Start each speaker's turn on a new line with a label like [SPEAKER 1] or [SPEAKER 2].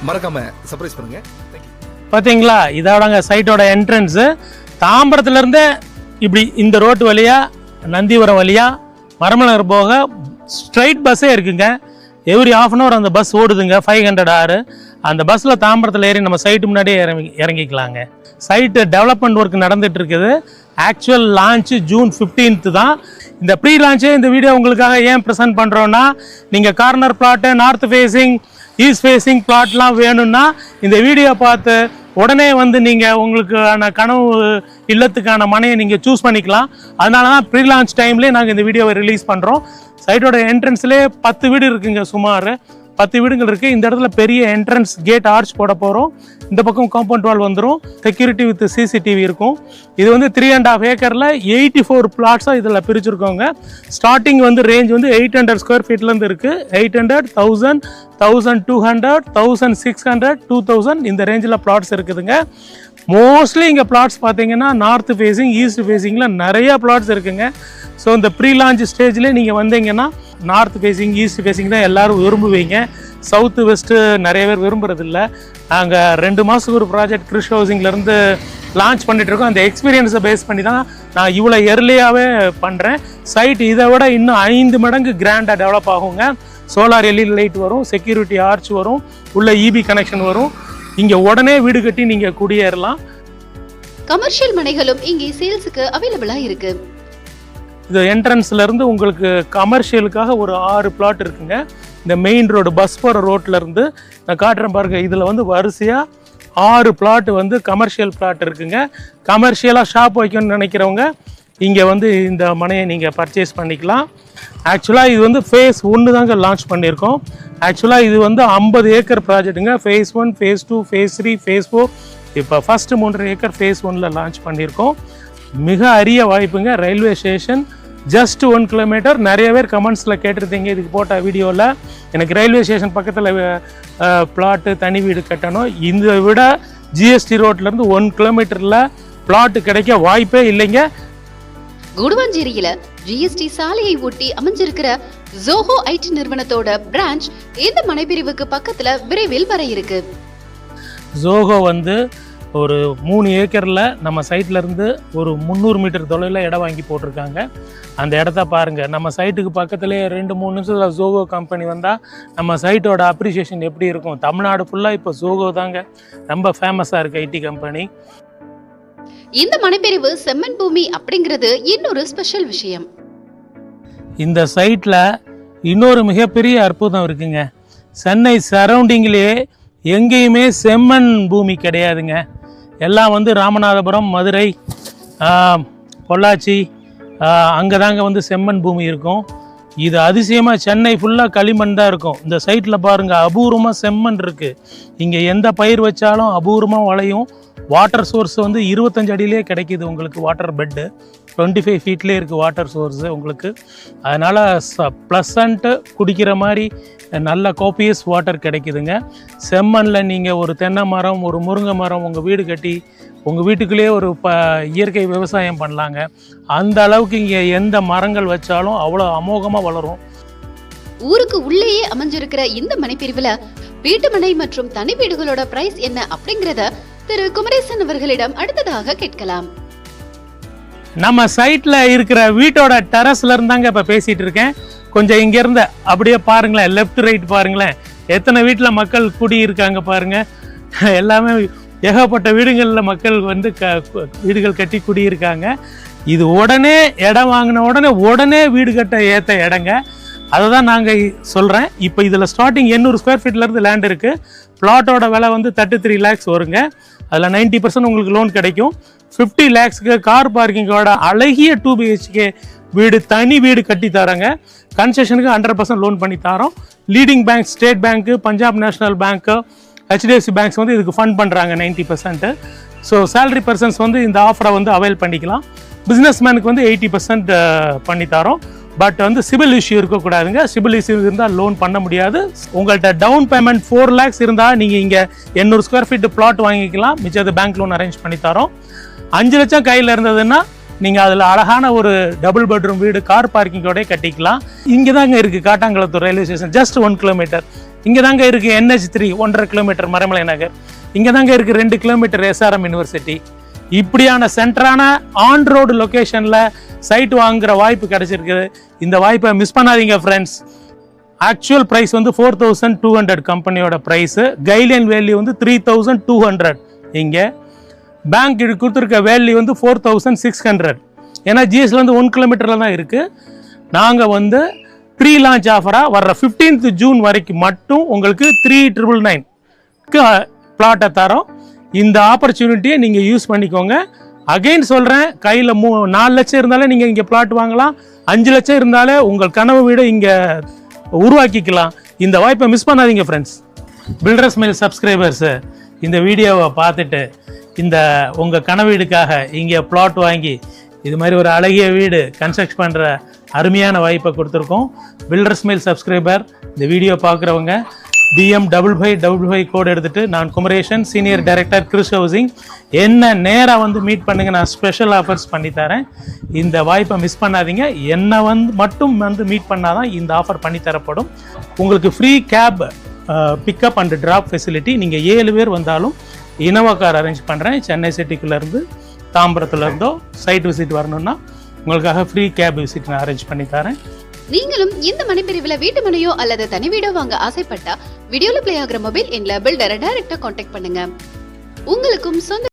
[SPEAKER 1] மறக்காம சர்ப்ரைஸ் பண்ணுங்க.
[SPEAKER 2] பார்த்தீங்களா, இதோடங்க சைட்டோட என்ட்ரன்ஸு. தாம்பரத்துலேருந்து இப்படி இந்த ரோட்டு வழியாக நந்திபுரம் வழியாக மரமநகர் போக ஸ்ட்ரைட் பஸ்ஸே இருக்குங்க. எவ்ரி ½ அன் ஹவர் அந்த பஸ் ஓடுதுங்க, 500 ஆறு. அந்த பஸ்ஸில் தாம்பரத்தில் ஏறி நம்ம சைட்டு முன்னாடியே இறங்கிக்கலாங்க. சைட்டு டெவலப்மெண்ட் ஒர்க் நடந்துட்டு இருக்குது. ஆக்சுவல் லான்ச்சு ஜூன் 15 தான். இந்த ப்ரீ லான்ச்சே இந்த வீடியோ உங்களுக்காக ஏன் ப்ரெசென்ட் பண்ணுறோன்னா, நீங்கள் corner plot, north facing, east facing பிளாட்லாம் வேணும்னா இந்த வீடியோ பார்த்து உடனே வந்து நீங்கள் உங்களுக்கான கனவு இல்லத்துக்கான மனையை நீங்கள் சூஸ் பண்ணிக்கலாம். அதனால தான் ப்ரீ லான்ச் டைம்லேயே நாங்கள் இந்த வீடியோவை ரிலீஸ் பண்ணுறோம். சைட்டோட என்ட்ரன்ஸ்லேயே 10 வீடு இருக்குங்க, சுமார் 10 வீடுகள் இருக்குது. இந்த இடத்துல பெரிய என்ட்ரன்ஸ் கேட் ஆர்ச் போட போகிறோம். இந்த பக்கம் காம்பவுண்ட் வால் வந்துடும், செக்யூரிட்டி வித் சிசிடிவி இருக்கும். இது வந்து 3.5 ஏக்கரில் 84 பிளாட்ஸாக இதில் பிரிச்சுருக்கோங்க. ஸ்டார்டிங் வந்து ரேஞ்ச் வந்து 800 ஸ்கொயர் ஃபீட்லேருந்து இருக்குது. 800, 1000, 1200, 1600, 2000 இந்த ரேஞ்சில் பிளாட்ஸ் இருக்குதுங்க. மோஸ்ட்லி இங்கே பிளாட்ஸ் பார்த்தீங்கன்னா நார்த் ஃபேஸிங், ஈஸ்ட் ஃபேஸிங்கில் நிறையா பிளாட்ஸ் இருக்குங்க. ஸோ இந்த ப்ரீ லான்ச் ஸ்டேஜ்லேயே நீங்கள் வந்தீங்கன்னா நார்த் ஃபேஸிங், ஈஸ்ட் ஃபேஸிங் தான் எல்லோரும் விரும்புவீங்க. சவுத்து வெஸ்ட்டு நிறைய பேர் விரும்புறதில்ல. நாங்கள் 2 மாதத்துக்கு ஒரு ப்ராஜெக்ட் கிறிஷ் ஹவுசிங்லேருந்து லான்ச் பண்ணிகிட்ருக்கோம். அந்த எக்ஸ்பீரியன்ஸை பேஸ் பண்ணி தான் நான் இவ்வளோ எர்லியாகவே பண்ணுறேன். சைட் இதை விட இன்னும் 5 மடங்கு கிராண்டாக டெவலப் ஆகுங்க. சோலார் எல்இடி லைட் வரும், செக்யூரிட்டி ஆர்ச் வரும், உள்ள இபி கனெக்ஷன் வரும். இங்கே உடனே வீடு கட்டி நீங்கள் குடியேறலாம்.
[SPEAKER 3] கமர்ஷியல் மனைகளும் இங்கே சேல்ஸுக்கு அவைலபிளாக இருக்கு.
[SPEAKER 2] இது என்ட்ரன்ஸ்லேருந்து உங்களுக்கு கமர்ஷியலுக்காக ஒரு 6 பிளாட் இருக்குங்க. இந்த மெயின் ரோடு பஸ் போகிற ரோட்லேருந்து நான் காட்டுறேன் பாருங்க. இதில் வந்து வரிசையாக 6 பிளாட் வந்து கமர்ஷியல் பிளாட் இருக்குங்க. கமர்ஷியலாக ஷாப் வைக்கணும்னு நினைக்கிறவங்க இங்கே வந்து இந்த மனையை நீங்கள் பர்ச்சேஸ் பண்ணிக்கலாம். ஆக்சுவலாக இது வந்து ஃபேஸ் 1 தாங்க லான்ச் பண்ணியிருக்கோம். ஆக்சுவலாக இது வந்து 50 ஏக்கர் ப்ராஜெக்ட்டுங்க. Phase 1, phase 2, phase 3, phase 4. இப்போ ஃபஸ்ட்டு 3.5 ஏக்கர் ஃபேஸ் 1ல் லான்ச் பண்ணியிருக்கோம். மிக அரிய வாய்ப்புங்க. Railway station just 1 kilometre. நிறைய பேர் கமெண்ட்ஸில் கேட்டிருந்தீங்க இதுக்கு போட்ட வீடியோவில், எனக்கு ரயில்வே ஸ்டேஷன் பக்கத்தில் பிளாட்டு தனி வீடு கட்டணும். இந்த விட ஜிஎஸ்டி ரோட்லேருந்து 1 கிலோமீட்டரில் பிளாட்டு கிடைக்க வாய்ப்பே இல்லைங்க.
[SPEAKER 3] குடுவாஞ்சேரியில ஜிஎஸ்டி சாலையை ஒட்டி அமைஞ்சிருக்கிற ஜோஹோ ஐடி நிறுவனத்தோட பிரான்ச் இந்த மனைப்பிரிவுக்கு பக்கத்துல விரைவில் வர இருக்கு.
[SPEAKER 2] ஜோஹோ வந்து ஒரு 3 ஏக்கரில் நம்ம சைட்லேருந்து ஒரு 300 மீட்டர் தொலைவில் இடம் வாங்கி போட்டிருக்காங்க. அந்த இடத்த பாருங்கள். நம்ம சைட்டுக்கு பக்கத்துலேயே 2-3 நிமிஷத்தில் ஜோகோ கம்பெனி வந்தால் நம்ம சைட்டோட அப்ரிசியேஷன் எப்படி இருக்கும். தமிழ்நாடு ஃபுல்லாக இப்போ ஜோகோ தாங்க ரொம்ப ஃபேமஸாக இருக்குது ஐடி கம்பெனி.
[SPEAKER 3] இந்த மனைப்பிரிவு செம்மண் பூமி அப்படிங்கிறது இன்னொரு ஸ்பெஷல் விஷயம்.
[SPEAKER 2] இந்த சைட்டில் இன்னொரு மிகப்பெரிய அற்புதம் இருக்குங்க. சென்னை சரௌண்டிங்லேயே எங்கேயுமே செம்மண் பூமி கிடையாதுங்க. எல்லாம் வந்து ராமநாதபுரம், மதுரை, பொள்ளாச்சி அங்கே தாங்க வந்து செம்மண் பூமி இருக்கும். இது அதிசயமாக சென்னை ஃபுல்லாக களிமண் தான் இருக்கும். இந்த சைட்டில் பாருங்கள், அபூர்வமாக செம்மண் இருக்குது. இங்கே எந்த பயிர் வச்சாலும் அபூர்வமாக வளையும். வாட்டர் சோர்ஸ் வந்து 25 அடியிலே கிடைக்கிது உங்களுக்கு. வாட்டர் பெட்டு 25 ஃபீட்லேயே இருக்குது வாட்டர் சோர்ஸு உங்களுக்கு. அதனால் ப்ளசண்ட்டு குடிக்கிற மாதிரி நல்ல கோப்பியஸ் வாட்டர் கிடைக்குதுங்க. செம்மண்ணில் நீங்கள் ஒரு தென்னை மரம், ஒரு முருங்கை மரம் உங்கள் வீடு கட்டி உங்கள் வீட்டுக்குள்ளேயே ஒரு இயற்கை விவசாயம் பண்ணலாங்க. அந்த அளவுக்கு இங்கே எந்த மரங்கள் வச்சாலும் அவ்வளோ அமோகமாக வளரும்.
[SPEAKER 3] ஊருக்கு உள்ளேயே அமைஞ்சிருக்கிற இந்த மனைப்பிரிவுல வீட்டு மனை மற்றும் தனி வீடுகளோட பிரைஸ் என்ன அப்படிங்கிறத திரு குமரேசன் அவர்களிடம் அடுத்ததாக கேட்கலாம்.
[SPEAKER 2] நம்ம சைட்டில் இருக்கிற வீட்டோட டெரஸ்ல இருந்தாங்க இப்போ பேசிகிட்டு இருக்கேன். கொஞ்சம் இங்கேருந்து அப்படியே பாருங்களேன், லெஃப்ட் ரைட் பாருங்களேன், எத்தனை வீட்டில் மக்கள் குடியிருக்காங்க பாருங்கள். எல்லாமே ஏகப்பட்ட வீடுகளில் மக்கள் வந்து வீடுகள் கட்டி குடியிருக்காங்க. இது உடனே இடம் வாங்கின உடனே வீடு கட்ட ஏற்ற இடங்க. அதை தான் நாங்கள் சொல்கிறேன். இப்போ இதில் ஸ்டார்டிங் 800 ஸ்கொயர் ஃபீட்லேருந்து லேண்ட் இருக்குது. பிளாட்டோட விலை வந்து 33 lakhs வருங்க. அதில் 90% உங்களுக்கு லோன் கிடைக்கும். 50 lakhsக்கு கார் பார்க்கிங்கோட அழகிய 2 BHK வீடு, தனி வீடு கட்டி தராங்க. கன்செஷனுக்கு 100% லோன் பண்ணி தரோம். லீடிங் பேங்க், ஸ்டேட் பேங்க்கு, பஞ்சாப் நேஷனல் பேங்க்கு, HDFC பேங்க்ஸ் வந்து இதுக்கு ஃபண்ட் பண்ணுறாங்க 90%. ஸோ சேலரி பர்சன்ஸ் வந்து இந்த ஆஃபரை வந்து அவைல் பண்ணிக்கலாம். பிஸ்னஸ் மேனுக்கு வந்து 80% பண்ணி தரோம். பட் வந்து சிபில் இஷ்யூ இருக்கக்கூடாதுங்க. சிபில் இஷ்யூ இருந்தால் லோன் பண்ண முடியாது. உங்கள்கிட்ட டவுன் பேமெண்ட் 4 lakhs இருந்தால் நீங்கள் இங்கே 800 ஸ்கொயர் ஃபீட் பிளாட் வாங்கிக்கலாம். மிச்சது பேங்க் லோன் அரேஞ்ச் பண்ணி தரோம். 5 லட்சம் கையில் இருந்ததுன்னா நீங்கள் அதில் அழகான ஒரு டபுள் பெட்ரூம் வீடு கார் பார்க்கிங்கோடய கட்டிக்கலாம். இங்கே தாங்க இருக்குது Kattankulathur railway station, just 1 kilometre. இங்கே தாங்க இருக்குது NH3 1.5 கிலோமீட்டர் மரமலை நகர், இங்கே தாங்க இருக்குது 2 கிலோமீட்டர் SRM யூனிவர்சிட்டி. இப்படியான சென்டரான ஆன் ரோடு லொக்கேஷனில் சைட் வாங்குகிற வாய்ப்பு கிடைச்சிருக்குது. இந்த வாய்ப்பை மிஸ் பண்ணாதீங்க ஃப்ரெண்ட்ஸ். ஆக்சுவல் ப்ரைஸ் வந்து 4200 கம்பெனியோட ப்ரைஸு, கைட்லைன் வேல்யூ வந்து 3200. இங்கே பேங்க் கொடுத்துருக்க வேல்யூ வந்து 4600. ஏன்னா ஜிஎஸ்லேருந்து 1 கிலோமீட்டரில் தான் இருக்குது. நாங்கள் வந்து ப்ரீ லான்ச் ஆஃபராக வர்ற 15th ஜூன் வரைக்கும் மட்டும் உங்களுக்கு 3999க்கு பிளாட்டை தரோம். இந்த ஆப்பர்ச்சுனிட்டியை நீங்கள் யூஸ் பண்ணிக்கோங்க. அகைன் சொல்கிறேன், கையில் 4 லட்சம் இருந்தாலே நீங்கள் இங்கே பிளாட் வாங்கலாம். 5 லட்சம் இருந்தாலே உங்கள் கனவு வீடு இங்கே உருவாக்கிக்கலாம். இந்த வாய்ப்பை மிஸ் பண்ணாதீங்க ஃப்ரெண்ட்ஸ். பில்டர்ஸ் மெயில் சப்ஸ்கிரைபர்ஸு இந்த வீடியோவை பார்த்துட்டு இந்த உங்கள் கனவு வீடுக்காக இங்கே பிளாட் வாங்கி இது மாதிரி ஒரு அழகிய வீடு கன்ஸ்ட்ரக்ட் பண்ணுற அருமையான வாய்ப்பை கொடுத்துருக்கோம். பில்டர்ஸ் மெயில் சப்ஸ்கிரைபர் இந்த வீடியோ பார்க்குறவங்க BM5555 கோட் எடுத்துகிட்டு, நான் Kumaresan, senior director Chris housing, என்ன நேராக வந்து மீட் பண்ணுங்க. நான் ஸ்பெஷல் ஆஃபர்ஸ் பண்ணித்தரேன். இந்த வாய்ப்பை மிஸ் பண்ணாதீங்க. என்னை மட்டும் மீட் பண்ணாதான் இந்த ஆஃபர் பண்ணித்தரப்படும். உங்களுக்கு free cab pickup and drop facility. நீங்கள் 7 பேர் வந்தாலும் இனோவா கார் அரேஞ்ச் பண்ணுறேன். சென்னை சிட்டிக்குள்ளேருந்து தாம்பரத்துலேருந்தோ சைட் விசிட் வரணும்னா உங்களுக்காக ஃப்ரீ கேப் விசிட் நான் அரேஞ்ச் பண்ணி தரேன்.
[SPEAKER 3] நீங்களும் இந்த மனைப்பிரிவுல வீட்டு மனையோ அல்லது தனி வீடோ வாங்க ஆசைப்பட்டா வீடியோல பிளே ஆகிற மொபைல் எண்ல பில்டரை டைரக்டா கான்டாக்ட் பண்ணுங்க. உங்களுக்கும் சொந்த